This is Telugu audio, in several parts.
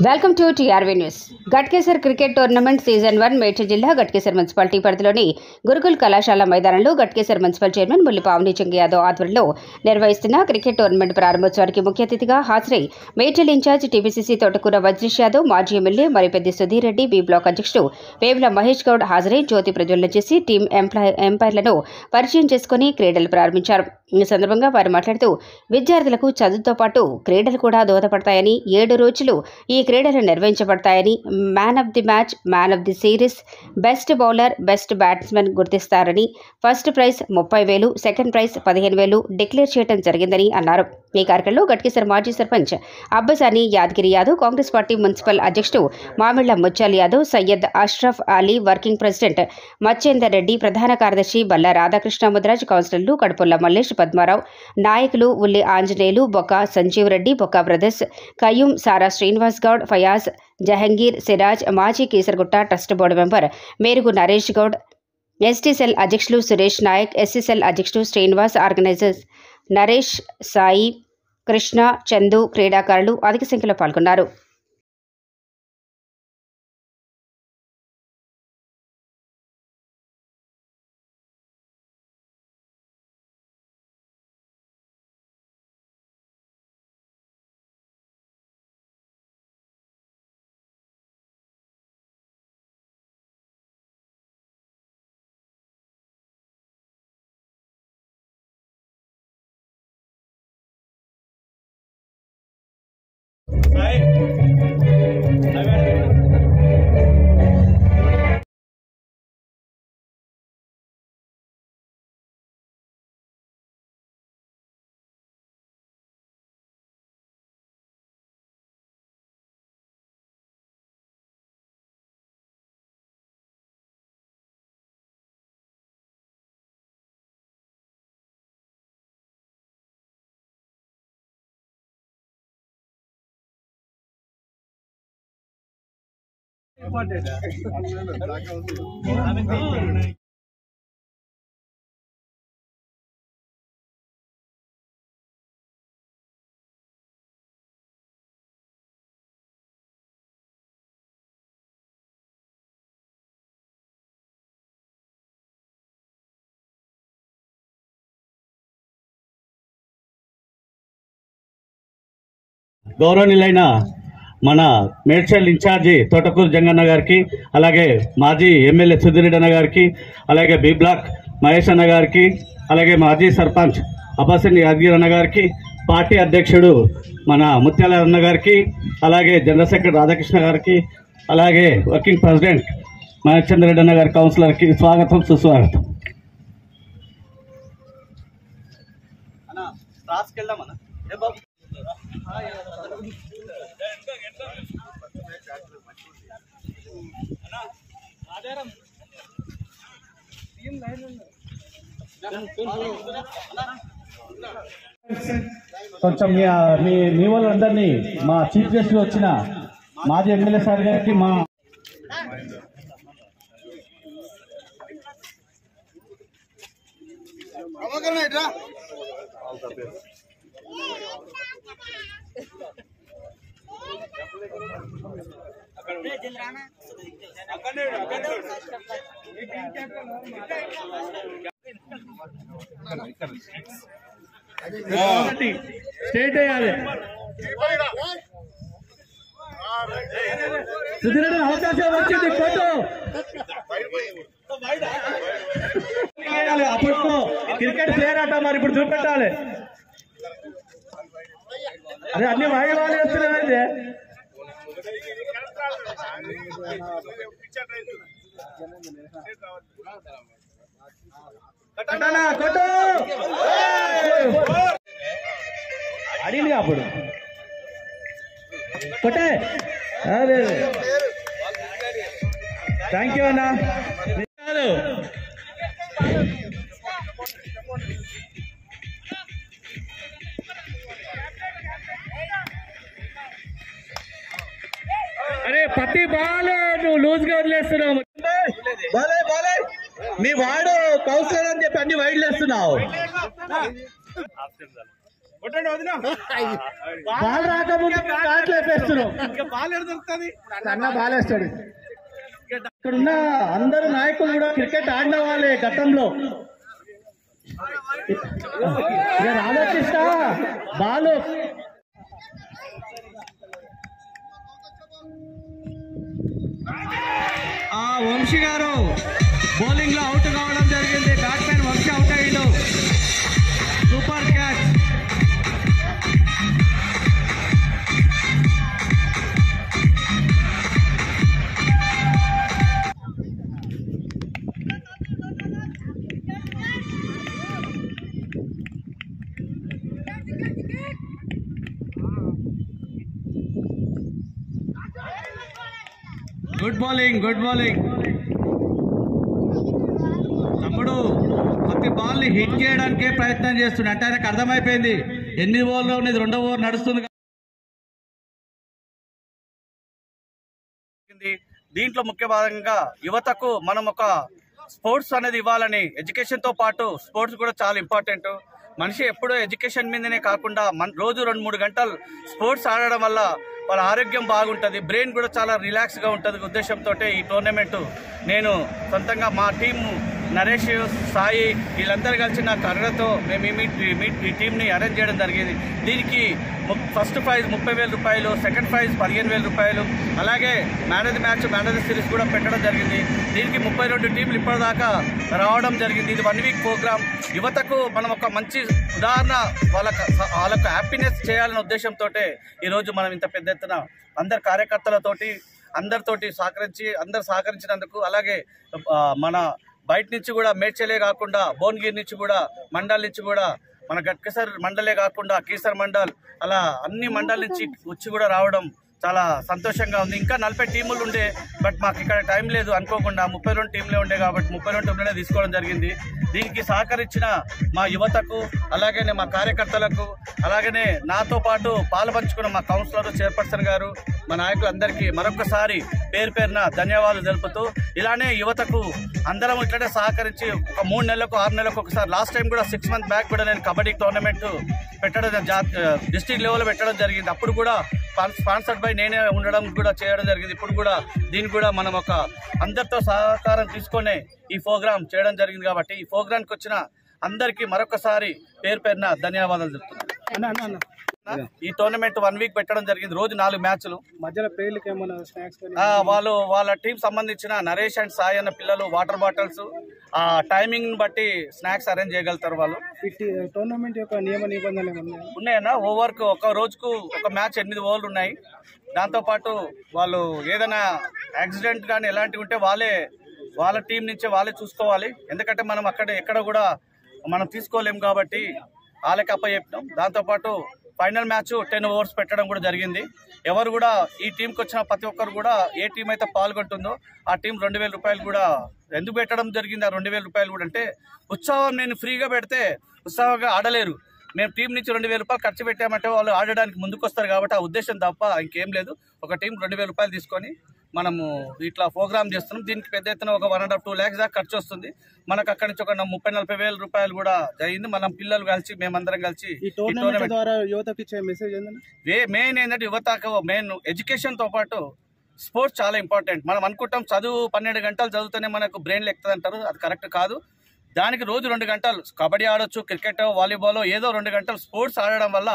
Welcome to TRV news. Ghatkesar cricket tournament season 1 Medchal జిల్లా గట్కేసర్ మున్సిపాలిటీ పరిధిలోని గురుకుల్ కళాశాల మైదానంలో గట్కేసర్ మున్సిపల్ చైర్మన్ ముల్లి పావని చెంగి యాదవ్ ఆధ్వర్యంలో నిర్వహిస్తున్న క్రికెట్ టోర్నమెంట్ ప్రారంభోత్సవానికి ముఖ్య అతిథిగా హాజరై మేడ్చల్ ఇన్ఛార్జ్ టీపీసీసీ తోటకూర వజ్రీష్ యాదవ్, మాజీ MLA Maripeddi Sudheer Reddy, B block అధ్యక్షుడు వేముల మహేష్ గౌడ్ హాజరై జ్యోతి ప్రజ్వలన చేసి టీం ఎంపైర్లను పరిచయం చేసుకుని క్రీడలు ప్రారంభించారు. ఈ సందర్భంగా వారు మాట్లాడుతూ విద్యార్థులకు చదువుతో పాటు క్రీడలు కూడా దోహదపడతాయని, 7 రోజులు ఈ క్రీడలు నిర్వహించబడతాయని, man of the match, man of the series, best bowler, best batsmen గుర్తిస్తారని, first prize 30,000, second prize 15,000 declare చేయడం జరిగిందని అన్నారు. ఈ కార్యక్రమంలో గట్కేసర్ మాజీ సర్పంచ్ అబ్బసాని యాదగిరి యాదవ్, కాంగ్రెస్ పార్టీ మున్సిపల్ అధ్యక్షుడు మామిళ్ల ముత్యాల్ యాదవ్, సయ్యద్ అష్రఫ్ అలీ, వర్కింగ్ ప్రెసిడెంట్ మచ్చేందర్ రెడ్డి, ప్రధాన కార్యదర్శి బల్లా రాధాకృష్ణ ముద్రాజ్, కౌన్సిలర్లు కడుపుల్ల మల్లేష్, పద్మారావు, నాయకులు ఉల్లి ఆంజనేయులు, బొక్క సంజీవ్ రెడ్డి, బొక్క బ్రదర్స్, కయ్యూం, సారా శ్రీనివాస్ గౌడ్, ఫయాజ్, జహంగీర్, సిరాజ్, మాజీ Keesaragutta trust board member Merugu Naresh Goud, ST cell అధ్యక్షులు సురేష్ నాయక్, ఎస్సీ సెల్ అధ్యక్షుడు శ్రీనివాస్, ఆర్గనైజర్స్ నరేష్, సాయి, కృష్ణ, చందు, క్రీడాకారులు అధిక సంఖ్యలో పాల్గొన్నారు. గౌరవనీయులైన మన మేడ్చల్ ఇన్ఛార్జి తోటకూరు జంగన్న గారికి, అలాగే మాజీ ఎమ్మెల్యే సుధీర్ రెడ్డి అన్న గారికి, అలాగే బి బ్లాక్ మహేష్ అన్న గారికి, అలాగే మాజీ సర్పంచ్ అబ్బాసిని యాదగిరి అన్న గారికి, పార్టీ అధ్యక్షుడు మన ముత్యాల అన్న గారికి, అలాగే జనరల్ సెక్రటరీ రాధాకృష్ణ గారికి, అలాగే వర్కింగ్ ప్రెసిడెంట్ మహేశ్చంద్ర రెడ్డి అన్న గారి కౌన్సిలర్కి స్వాగతం, సుస్వాగతం. కొంచెం మీ వాళ్ళందరినీ మా చీఫ్ గెస్ట్ వచ్చిన మాజీ ఎమ్మెల్యే సార్ గారికి, మా స్టేట్ అయ్యాలి సుధీర్ అవకాశం వచ్చింది. ఫోటో అప్పట్లో క్రికెట్ ప్లేయర్ అట, మరి ఇప్పుడు చూపెట్టాలి. అదే అన్ని వాయిదాలు వేస్తున్నారంటే అడిగింది అప్పుడు కొట్టే. అదే థ్యాంక్ యూ అన్నా. అరే ప్రతి బాల్ నువ్వు లూజ్ గా వదిలేస్తున్నావు. మీ వాడు కౌన్సిలర్ అని చెప్పి అన్ని వైడ్లు వేస్తున్నావు. బాల్ రాకముందు బ్యాట్లు వేపేస్తున్నాం. అన్న బాల్ వేస్తాడు. ఇక్కడున్న అందరు నాయకులు కూడా క్రికెట్ ఆడిన వాళ్ళే గతంలో. ఆలోచిస్తా బాలు వంశీ గారు బౌలింగ్ లో అవుట్ కావడం జరిగింది. బ్యాట్స్మెన్ వంశీ అవుట్ అయ్యిండు. Super catch. Good bowling, good bowling. తమ్ముడు ప్రతి బాల్ ని హిట్ చేయడానికే ప్రయత్నం చేస్తుండే. అంటే ఆయనకు అర్థమైపోయింది 8 ఓవర్లో ఉన్నది 2వ ఓవర్ నడుస్తుంది. దీంట్లో ముఖ్య భాగంగా యువతకు మనం ఒక స్పోర్ట్స్ అనేది ఇవ్వాలని, ఎడ్యుకేషన్ తో పాటు స్పోర్ట్స్ కూడా చాలా ఇంపార్టెంట్. మనిషి ఎప్పుడూ ఎడ్యుకేషన్ మీదనే కాకుండా రోజు 2-3 గంటలు స్పోర్ట్స్ ఆడడం వల్ల వాళ్ళ ఆరోగ్యం బాగుంటుంది, బ్రెయిన్ కూడా చాలా రిలాక్స్గా ఉంటుంది. ఉద్దేశంతో ఈ టోర్నమెంటు నేను సొంతంగా మా టీము నరేష్, సాయి వీళ్ళందరూ కలిసి నా కర్రతో మేము ఈ టీంని అరేంజ్ చేయడం జరిగింది. దీనికి ఫస్ట్ ప్రైజ్ 30,000 రూపాయలు, సెకండ్ ప్రైజ్ 15,000 రూపాయలు, అలాగే man of the match, man of the series కూడా పెట్టడం జరిగింది. దీనికి 32 టీంలు ఇప్పటిదాకా రావడం జరిగింది. ఇది 1 వీక్ ప్రోగ్రామ్. యువతకు మనం ఒక మంచి ఉదాహరణ, వాళ్ళకు హ్యాపీనెస్ చేయాలనే ఉద్దేశంతో ఈరోజు మనం ఇంత పెద్ద ఎత్తున అందరు కార్యకర్తలతోటి అందరితోటి సహకరించినందుకు, అలాగే మన బయట నుంచి కూడా మేడ్చలే కాకుండా భువనగిరి నుంచి కూడా మండల్ నుంచి కూడా మన గట్కేసర్ మండలే కాకుండా కీసర్ మండల్ అలా అన్ని మండల నుంచి వచ్చి కూడా రావడం చాలా సంతోషంగా ఉంది. ఇంకా 40 టీములు ఉండే, బట్ మాకు ఇక్కడ టైం లేదు అనుకోకుండా 32 టీంలే ఉండే కాబట్టి 32 టీంలనే తీసుకోవడం జరిగింది. దీనికి సహకరించిన మా యువతకు, అలాగనే మా కార్యకర్తలకు, అలాగనే నాతో పాటు పాలు పంచుకున్న మా కౌన్సిలర్, చైర్పర్సన్ గారు, మా నాయకులందరికీ మరొకసారి పేరు పేరున ధన్యవాదాలు తెలుపుతూ, ఇలానే యువతకు అందరం ఇట్లనే సహకరించి ఒక 3 నెలలకు 6 నెలలకు ఒకసారి, లాస్ట్ టైం కూడా 6 మంత్స్ బ్యాక్ కూడా నేను కబడ్డీ టోర్నమెంట్ పెట్టడం డిస్ట్రిక్ట్ లెవెల్లో పెట్టడం జరిగింది. అప్పుడు కూడా స్పాన్సర్డ్ బై నేనే ఉండడం కూడా చేయడం జరిగింది. ఇప్పుడు కూడా దీనికి కూడా మనం ఒక అందరితో సహకారం తీసుకొని ఈ ప్రోగ్రామ్ చేయడం జరిగింది. కాబట్టి ఈ ప్రోగ్రాంకి వచ్చిన అందరికీ మరొకసారి పేరు పేరున ధన్యవాదాలు చెప్తున్నాను. ఈ టోర్నమెంట్ 1 వీక్ పెట్టడం జరిగింది. రోజు 4 మ్యాచ్లు. మధ్యలో పేర్లకి ఏమన్నా స్నాక్స్ వాళ్ళ టీం సంబంధించిన నరేష్ అండ్ సాయి అన్న పిల్లలు వాటర్ బాటిల్స్ ఆ టైమింగ్ బట్టి స్నాక్స్ అరేంజ్ చేయగలుగుతారు వాళ్ళు. టోర్నమెంట్ యొక్క నియమ నిబంధనలు ఉన్నాయన్నా. ఓవర్కు ఒక రోజుకు ఒక మ్యాచ్ 8 ఓవర్లు ఉన్నాయి. దాంతోపాటు వాళ్ళు ఏదైనా యాక్సిడెంట్ కానీ ఎలాంటివి ఉంటే వాళ్ళ టీం నుంచి వాళ్ళే చూసుకోవాలి. ఎందుకంటే మనం ఎక్కడ కూడా మనం తీసుకోలేము కాబట్టి వాళ్ళకి అప్పచెప్పినాం. దాంతోపాటు ఫైనల్ మ్యాచ్ 10 ఓవర్స్ పెట్టడం కూడా జరిగింది. ఎవరు కూడా ఈ టీంకి వచ్చిన ప్రతి ఒక్కరు కూడా ఏ టీం అయితే పాల్గొంటుందో ఆ టీం 2,000 రూపాయలు కూడా ఎందుకు పెట్టడం జరిగింది. ఆ 2,000 రూపాయలు కూడా అంటే ఉత్సాహం, నేను ఫ్రీగా పెడితే ఉత్సాహంగా ఆడలేరు. మేము టీం నుంచి 2,000 రూపాయలు ఖర్చు పెట్టామంటే వాళ్ళు ఆడడానికి ముందుకు వస్తారు కాబట్టి ఆ ఉద్దేశం తప్ప ఇంకేం లేదు. ఒక టీం 2,000 రూపాయలు తీసుకొని మనము ఇట్లా ప్రోగ్రామ్ చేస్తున్నాం. దీనికి పెద్ద ఎత్తున ఒక 1.5-2 lakhs దాకా ఖర్చు వస్తుంది. మనకు అక్కడి నుంచి ఒక 30-40 వేల రూపాయలు కూడా జరిగింది. మనం పిల్లలు కలిసి మేమందరం కలిసి మెయిన్ ఏంటంటే యువతకు మెయిన్ ఎడ్యుకేషన్ తో పాటు స్పోర్ట్స్ చాలా ఇంపార్టెంట్. మనం అనుకుంటాం చదువు 12 గంటలు చదివితేనే మనకు బ్రెయిన్ ఎక్కుతుంది అంటారు. అది కరెక్ట్ కాదు. దానికి రోజు 2 గంటలు కబడ్డీ ఆడొచ్చు, క్రికెట్, వాలీబాల్, ఏదో 2 గంటలు స్పోర్ట్స్ ఆడడం వల్ల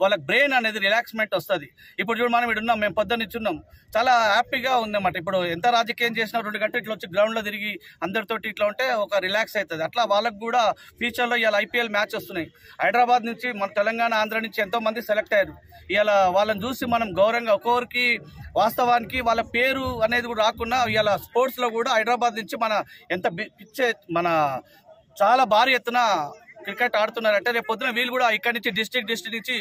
వాళ్ళకి బ్రెయిన్ అనేది రిలాక్స్మెంట్ వస్తుంది. ఇప్పుడు చూడు మనం ఇడున్నాం, మేము పొద్దున్నిచ్చున్నాం, చాలా హ్యాపీగా ఉందన్నమాట. ఇప్పుడు ఎంత రాజకీయం చేసినా 2 గంటలు ఇట్లా వచ్చి గ్రౌండ్లో తిరిగి అందరితోటి ఇట్లా ఉంటే ఒక రిలాక్స్ అవుతుంది. అట్లా వాళ్ళకు కూడా ఫ్యూచర్లో ఇవాళ IPL మ్యాచ్ వస్తున్నాయి. హైదరాబాద్ నుంచి, మన తెలంగాణ, ఆంధ్ర నుంచి ఎంతో మంది సెలెక్ట్ అయ్యారు. ఇవాళ వాళ్ళని చూసి మనం గౌరవంగా ఒక్కొక్కరికి వాస్తవానికి వాళ్ళ పేరు అనేది కూడా రాకుండా ఇవాళ స్పోర్ట్స్లో కూడా హైదరాబాద్ నుంచి మన ఎంత మన చాలా భారీ ఎత్తున క్రికెట్ ఆడుతున్నారంటే రేపు పొద్దున వీళ్ళు కూడా ఇక్కడి నుంచి డిస్ట్రిక్ట్ నుంచి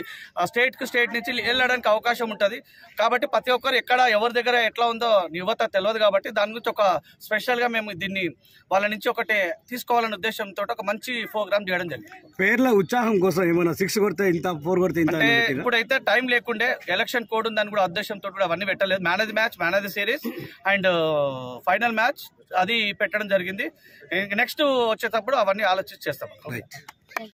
స్టేట్ నుంచి వెళ్ళడానికి అవకాశం ఉంటుంది. కాబట్టి ప్రతి ఒక్కరు ఎక్కడ ఎవరి దగ్గర ఎట్లా ఉందో యువత తెలియదు కాబట్టి దాని గురించి ఒక స్పెషల్గా మేము దీన్ని వాళ్ళ నుంచి ఒకటి తీసుకోవాలనే ఉద్దేశంతో ఒక మంచి ప్రోగ్రామ్ చేయడం జరిగింది. పేర్ల ఉత్సాహం కోసం ఏమైనా 6 కొడితే ఇంత 4 కొడితే ఇంత అంటే ఇప్పుడైతే టైం లేకుండే ఎలక్షన్ కోడ్ ఉందని కూడా ఉద్దేశంతో కూడా అవన్నీ పెట్టలేదు. Man of the match, man of the series and final match అది పెట్టడం జరిగింది. నెక్స్ట్ వచ్చేటప్పుడు అవన్నీ ఆలోచించి చేస్తాం.